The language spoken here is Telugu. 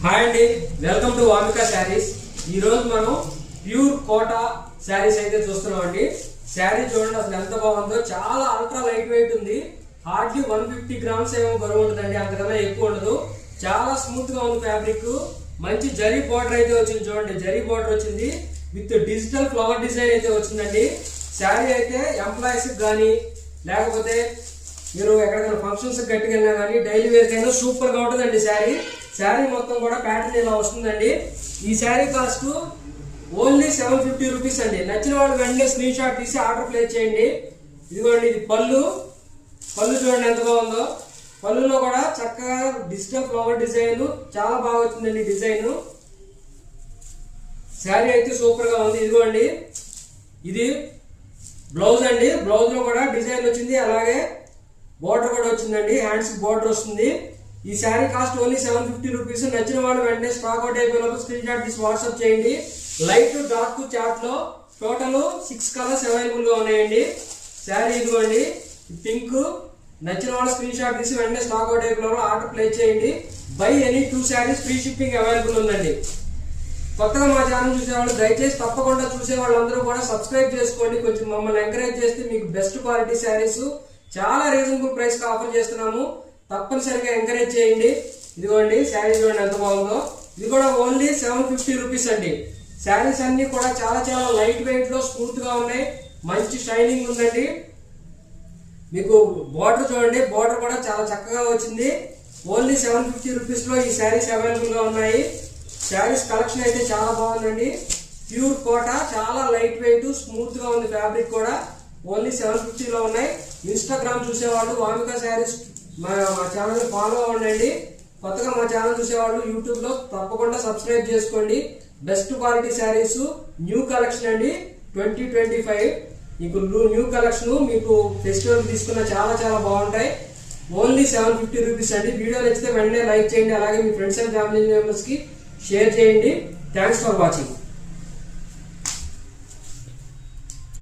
హాయ్ అండి, వెల్కమ్ టు వామికా శారీస్. ఈ రోజు మనం ప్యూర్ కోటా శారీస్ అయితే చూస్తున్నాం అండి. శారీ చూడండి అసలు ఎంత బాగుందో, చాలా అల్ట్రా లైట్ వెయిట్ ఉంది. హార్డ్లీ 150 గ్రామ్స్ ఏమో బరువు ఉంటుందండి, అంతకన్నా ఎక్కువ ఉండదు. చాలా స్మూత్ గా ఉంది ఫ్యాబ్రిక్. మంచి జరీ బార్డర్ అయితే వచ్చింది చూడండి, జరీ బార్డర్ వచ్చింది విత్ డిజిటల్ ఫ్లవర్ డిజైన్ అయితే వచ్చిందండి. శారీ అయితే ఎంప్లాయీస్ కానీ లేకపోతే మీరు ఎక్కడికైనా ఫంక్షన్స్ గట్టిగా వెళ్ళినా కానీ డైలీ వేర్ కైనా సూపర్ గా ఉంటుందండి. శారీ మొత్తం కూడా ప్యాటర్న్ ఇలా వస్తుందండి. ఈ శారీ కాస్ట్ ఓన్లీ 750 రూపీస్ అండి. నచ్చిన వాళ్ళు వెంటనే స్క్రీన్ షాట్ తీసి ఆర్డర్ ప్లేస్ చేయండి. ఇదిగోండి, ఇది పళ్ళు చూడండి ఎంత బాగుందో. పళ్ళులో కూడా చక్కగా డిజిటల్ ఫ్లవర్ డిజైన్ చాలా బాగా వచ్చిందండి డిజైన్. శారీ అయితే సూపర్ గా ఉంది. ఇదిగోండి, ఇది బ్లౌజ్ అండి. బ్లౌజ్ లో కూడా డిజైన్ వచ్చింది, అలాగే బోర్డర్ కూడా వచ్చిందండి. హ్యాండ్స్ బోర్డర్ వస్తుంది. ఈ శారీ కాస్ట్ ఓన్లీ 750 రూపీస్. నచ్చిన వాళ్ళు వెంటనే స్టాక్ అవుట్ అయిపోయినప్పుడు స్క్రీన్ షాట్ తీసి వాట్సాప్ చేయండి. లైట్ డార్క్ చార్ట్ లో టోటల్ 6 కలర్స్ అవైలబుల్ గా ఉన్నాయండి. శారీ ఇదిగోండి, పింక్. నచ్చిన వాళ్ళు స్క్రీన్ షాట్ తీసి వెంటనే స్టాక్ అవుట్ అయిపోయినప్పుడు ఆర్డర్ ప్లేస్ చేయండి. By any 2 saris free shipping available ఉందండి. కొత్తగా మా ఛానల్ చూసేవాళ్ళు దయచేసి తప్పకుండా చూసే వాళ్ళందరూ కూడా సబ్స్క్రైబ్ చేసుకోండి. కొంచెం మమ్మల్ని ఎంకరేజ్ చేస్తే మీకు బెస్ట్ క్వాలిటీ శారీస్ చాలా రీజనబుల్ ప్రైస్ కి ఆఫర్ చేస్తున్నాము. తప్పనిసరిగా ఎంకరేజ్ చేయండి. ఇదిగోండి, శారీ చూడండి ఎంత బాగుందో. ఇది కూడా ఓన్లీ 750 రూపీస్ అండి. శారీస్ అన్ని కూడా చాలా చాలా లైట్ వెయిట్ లో స్మూత్ గా ఉన్నాయి, మంచి షైనింగ్ ఉందండి. మీకు బోర్డర్ చూడండి, బోర్డర్ కూడా చాలా చక్కగా వచ్చింది. ఓన్లీ 750 రూపీస్ లో ఈ శారీస్ అవైలబుల్ గా ఉన్నాయి. శారీస్ కలెక్షన్ అయితే చాలా బాగుందండి. ప్యూర్ కోటా, చాలా లైట్ వెయిట్, స్మూత్ గా ఉంది ఫ్యాబ్రిక్ కూడా. ఓన్లీ 750 లో ఉన్నాయి. ఇన్స్టాగ్రామ్ చూసేవాళ్ళు వామికా శారీస్ మా ఛానల్ ఫాలో అవ్వండి. కొత్తగా మా ఛానల్ చూసేవాళ్ళు యూట్యూబ్ లో తప్పకుండా సబ్స్క్రైబ్ చేసుకోండి. Best quality saris, new collection అండి 2025. మీకు న్యూ కలెక్షన్ మీకు ఫెస్టివల్ తీసుకున్న చాలా చాలా బాగుంటాయి. ఓన్లీ 750 రూపీస్ అండి. వీడియో నచ్చితే వెంటనే లైక్ చేయండి, అలాగే మీ ఫ్రెండ్స్ అండ్ ఫ్యామిలీ మెంబర్స్ కి షేర్ చేయండి. Thanks for watching.